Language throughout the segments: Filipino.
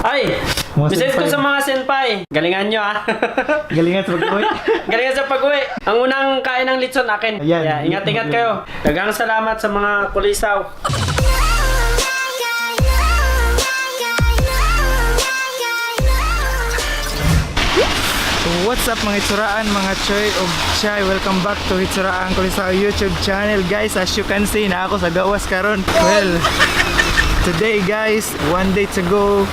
Ay! Message ko sa mga senpai. Galingan nyo ah. Galingan sa pag-uwi. Galingan sa pag-uwi. Ang unang kain ng litson akin. Ayan. Kaya ingat-ingat kayo. Dagang salamat sa mga kulisaw. What's up mga Hitsuraan, mga Choy of Chai? Welcome back to Hitsuraan ko sa YouTube channel. Guys, as you can see, na ako sa gawas karon. Well, today guys, 1 day to go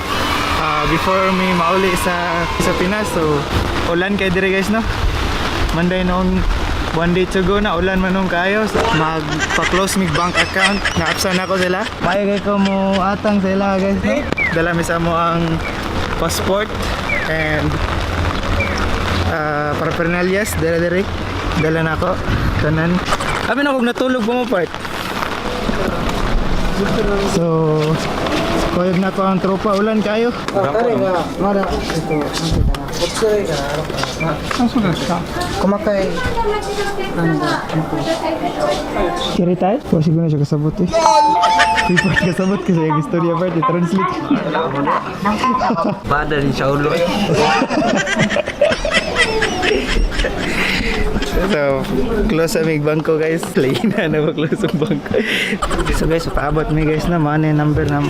before me mauli sa Pinas. So, ulan kay dire guys, no? Monday noong 1 day to go na, ulan man nung kayo. So, magpa-close mig bank account. Na-upsan ako sila. Mayagay ko mo atang sila guys, no? Dala mi sa mo ang passport and paraphernalias, dala na ako tanan. Abi na kog natulog mo part. So koyog na ko ang tropa, ulan kayo. Kumakay. Kiritay? O siguro na siya kasabot eh. Report kasabot kasi yung istorya part, i-translate. Bada rin sa ulo. So, close sa mig bangko guys. Lain na ba close ang bangko. So guys, paabot mi guys na mga number na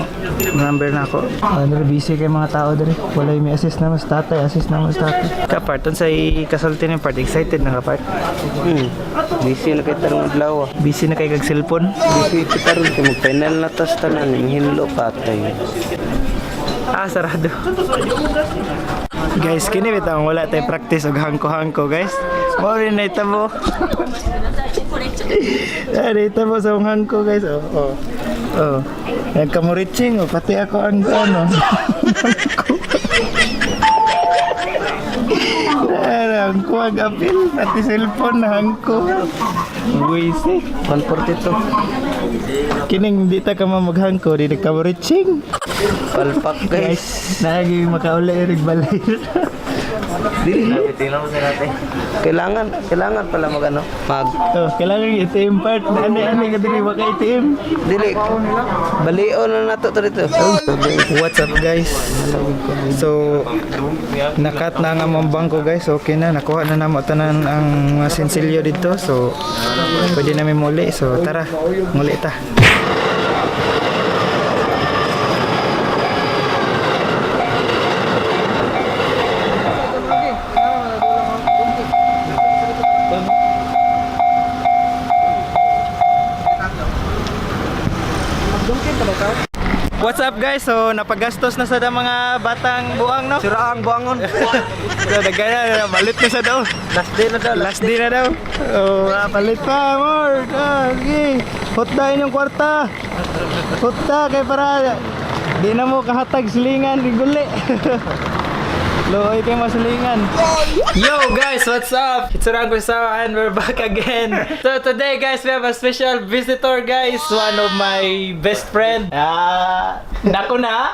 ako. Ano busy kay mga tao diri. Walay may assist na mas tatay, assist na mas tatay. Kapart sa kasulti ni part, excited na kapart. Busy na kay tarong adlaw. Busy na kay kag cellphone. Busy kita rin kung final na tas tanan ng hinlo patay. Sarado. Guys, kini bitaw wala tay practice og hangko-hangko guys. Mo rin na itabo. Itabo sa hangko guys. Oh. Nagkamuritsing pati ako ang ano. Ang kuwag apil, pati cellphone na hangko. Buwisi. 142. Kining di ta ka maghangko, di nagkamuritsing. Palpak guys. Nagi makauli rig balay. Dili na tingnan mo sa natin. Kailangan pala magano. Kailangan i-ATM part. Ani ka dili maka ATM. Dili. Balion na nato to dito. What's up guys? So nakat na nga mong bangko guys. Okay na, nakuha na namo tanan ang mga sensilyo dito. So pwede na may muli. So tara, muli ta. What's up guys? So napagastos na sa mga batang buang no? Siraang buangon. So dagana malit na sa daw. Last day na daw. Oh, palit pa more. Okay. Hotdain yung kwarta. Hotda kay para di na mo kahatag silingan riguli. Loy kay masulingan. Yo guys, what's up? It's Rango Sawa and we're back again. So today guys, we have a special visitor guys. One of my best friend. Nako na.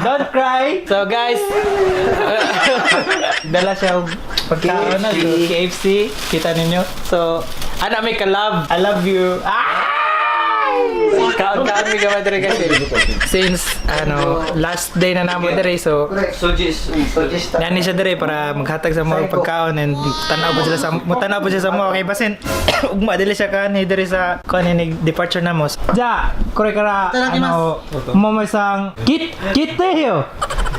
Don't cry. So guys, dala siya pagkaon na KFC. Kita ninyo. So, ana may ka-love. I love you. Kaon mi gamay dire kasi. Since last day na namo dire so nani siya dire para maghatag sa mga pagkaon and tanaw po siya sa mo kay basin ugma dili siya kan dire sa ni departure namo. Ja, kore kara mo may sang kite yo.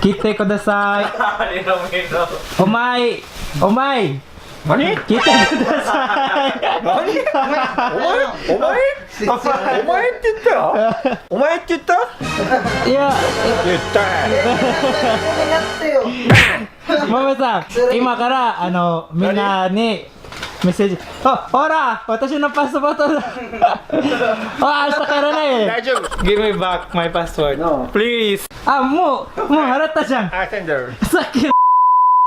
Kite ko dasay. Omay. Mani? Kita kudasai. Mani? Omae tita? Iya. Tita. Mama-san, ima kara mina ni message. Ora, watashi no passport. Asta kara na eh. Give me back my passport. No. Please. Mo harata jan. Sender. Sakit.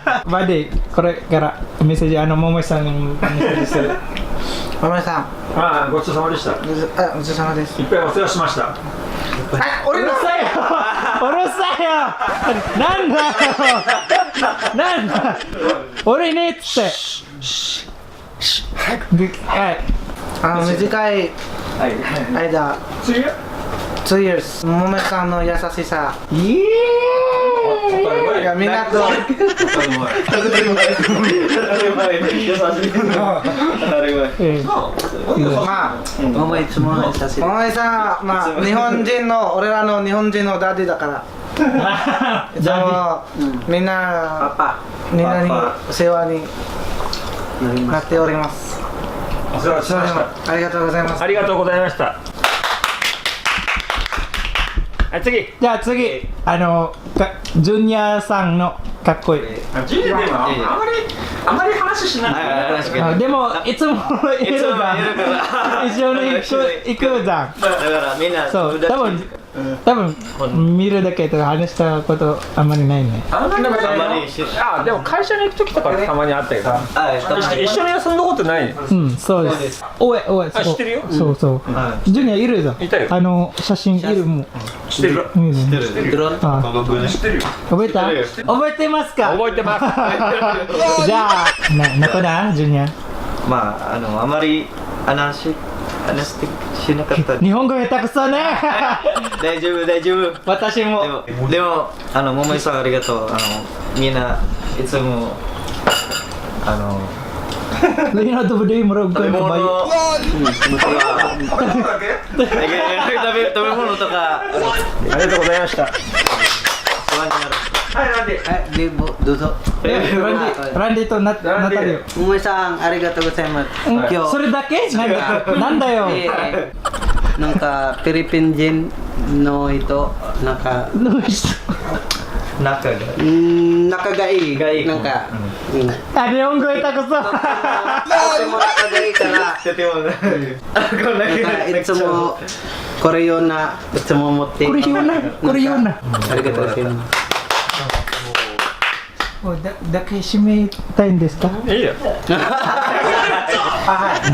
Bade, kore kara message mo may sang message sila. Mama-san. ごちそうさまでした。ごちそうさまです。いっぱいお世話しました。うるさいよなんだ俺ねっつってはい短い間2 years 桃さんの優しさがみんなとまあママいつも優しい。お前さんまあ日本人の俺らの日本人のダディだからいつもみんなみんなにお世話になっておりますお世話しました。ありがとうございますありがとうございました。はい、次。じゃあ次ジュニアさんのかっこいいジュニアでもあまり話しない。あでもいつもいるじゃん一緒に行くじゃんだからみんなそう多分見るだけとか話したことあんまりないねあんまりあんまり知らあ、でも会社に行く時とかたまにあったけど。ない。一緒に遊んだことない。うんそうですおいそう知ってるよそうそうジュニアいるじゃんいたよ写真いるもん知ってる。見るドローンあ知ってるよ。覚えた覚えてますか覚えてます。じゃあ中だジュニアまああまり話してしなかった。日本語下手くそね大丈夫大丈夫。私もでも桃井さんありがとう。みんないつもLeonardo berdiri merugikan 食べ物 kebaikan 食べ物とかありがとうございました。不安になる。はい、なんで。どうぞ。Randy とNatalia 桃井さんありがとうございます。今日それだけなんだよなんかフィリピン人の人なんか仲が仲がいいなんかあ日本語下手くそとても仲がいいからとてもなんかいつもこれようないつも持ってこれ言うなありがとうございます。だけ締めたいんですかいいよ。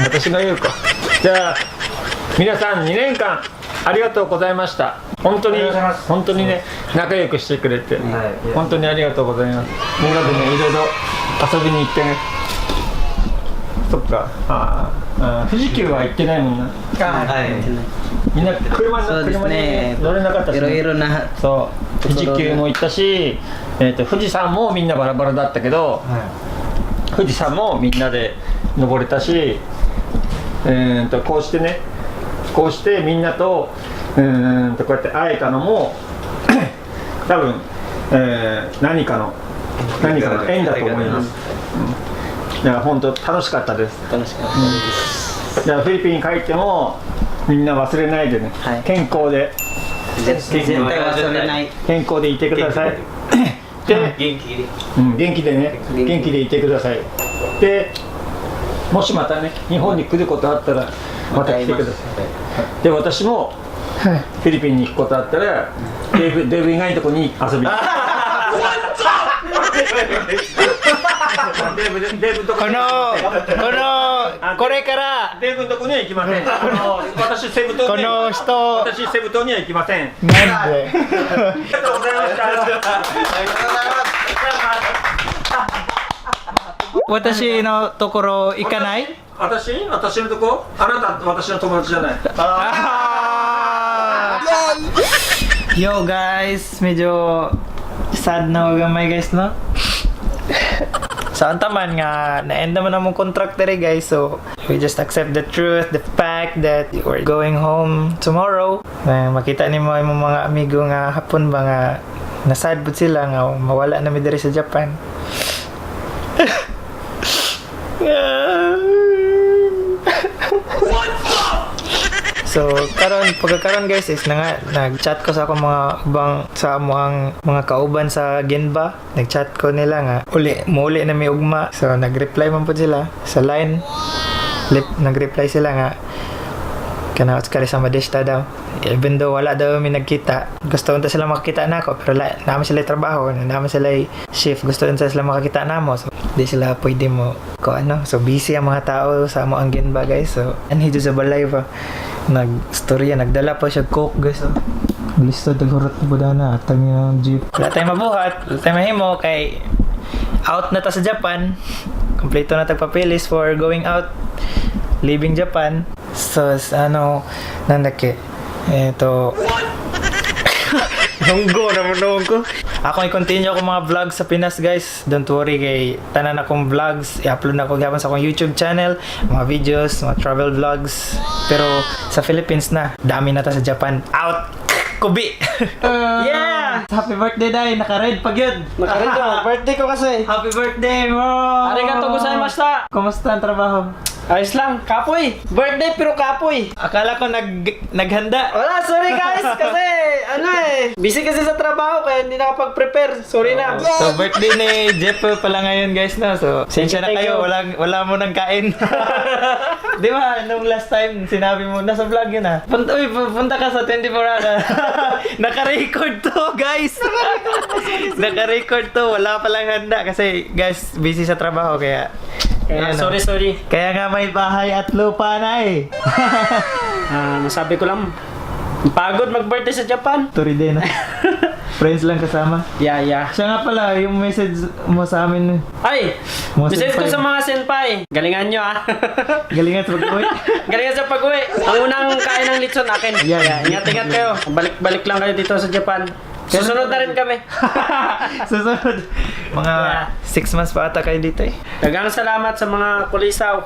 私の言うか。じゃあ皆さん2年間ありがとうございました。本当にね仲良くしてくれて本当にありがとうございます。みんなでねいろいろ遊びに行ってね。そっか。富士急は行ってないもんな。みんな車そうですにね乗れなかったし、いろいろなそう富士急も行ったし、富士山もみんなバラバラだったけど、富士山もみんなで登れたし、こうしてみんなとこうやって会えたのも多分、何かの縁だと思います。だから本当楽しかったです。楽しかったです。じゃあフィリピンに帰ってもみんな忘れないでね、はい健康で絶対忘れない。健康でいてください。で、元気で元気でね、元気でいてください。で、もしまたね、日本に来ることあったら、また来てください。で、私もフィリピンに行くことあったら、デブ以外のとこに遊びに行く。デブとここれからデブのとこには行きません。私セブ島こにの人私セブ島には行きません。なんでありがとうございました。私のところ行かない私のとこ？あなた私の友達じゃない。Yo guys, medyo sad na gamay guys no. So ang taman nga na-end naman ang contract dere guys, so we just accept the truth, the fact that we're going home tomorrow. Makita ni mo imong mga amigo nga hapon ba nga nasad pud sila nga mawala na mi diri sa Japan. So, pagkakaroon guys is nag-chat ko sa akong mga mga kauban sa Genba. Nag-chat ko nila nga muli na may ugma. So, nag-reply man po sila sa line. Nag-reply sila nga kana uskari sa Madesta daw. Even though wala daw mi nagkita. Gusto unta sila makakita nako pero naman sila trabaho, naman sila shift. Gusto unta sila makakita namo. So, di sila pwede mo so busy ang mga tao sa mo ang Genba guys. So, anhidyo sa balay pa. Nag-storya, nagdala pa siya coke guys. Listo dagurat na po na atang yung jeep. Wala tayong mabuhat, wala tayong mahimo kay out na ta sa Japan. Kompleto na tagpapilis for going out, leaving Japan. So nandake ito Hunggo naman ko. Ako i-continue ako mga vlogs sa Pinas guys. Don't worry kay tanan akong vlogs. I-upload na ako gapon sa akong YouTube channel. Mga videos, mga travel vlogs. Pero sa Philippines na. Dami na ta sa Japan. Out! Kubi! Yeah! Happy birthday Day! Naka-red pag yun! Nakarin ko, birthday ko kasi. Happy birthday mo! Arigatou gozaimashita. Kumusta ang trabaho? Ayos lang, kapoy. Birthday pero kapoy. Akala ko naghanda. Wala, sorry guys, kasi busy kasi sa trabaho kaya hindi nakapag-prepare. Sorry na. So birthday ni Jeff pala ngayon guys na. So sensya na Thank kayo, you. wala mo nang kain. Di ba? Nung last time sinabi mo nasa vlog yun ah. Punta ka sa 24 hours. Naka-record to guys. Naka-record to. Wala palang handa kasi guys busy sa trabaho kaya ayan, Sorry. Kaya nga may bahay at lupa na eh. Masabi ko lang, pagod mag-birthday sa Japan. Turi din ah. Friends lang kasama. Yeah. Siya nga pala, yung message mo sa amin. Ay! Mga Message ko senpai. sa mga senpai. Galingan nyo ah. Galingan sa pag-uwi. Galingan sa pag-uwi. Ang unang kain ng litson akin. Yeah. Ingat kayo. Balik lang kayo dito sa Japan. Susunod na rin kami. Susunod. Mga 6 months pa ata kayo dito eh. Dagang salamat sa mga kulisaw.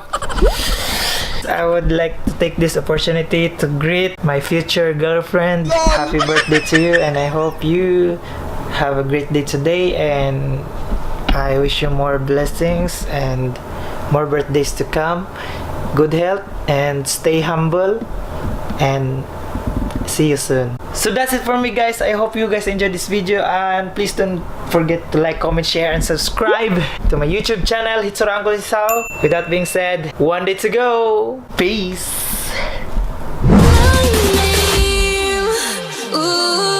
I would like to take this opportunity to greet my future girlfriend. Happy birthday to you and I hope you have a great day today and I wish you more blessings and more birthdays to come. Good health and stay humble and see you soon. So that's it for me guys. I hope you guys enjoyed this video and please don't forget to like, comment, share and subscribe to my YouTube channel Hitsura Uncle Isao. With that being said, one day to go. Peace. Ooh.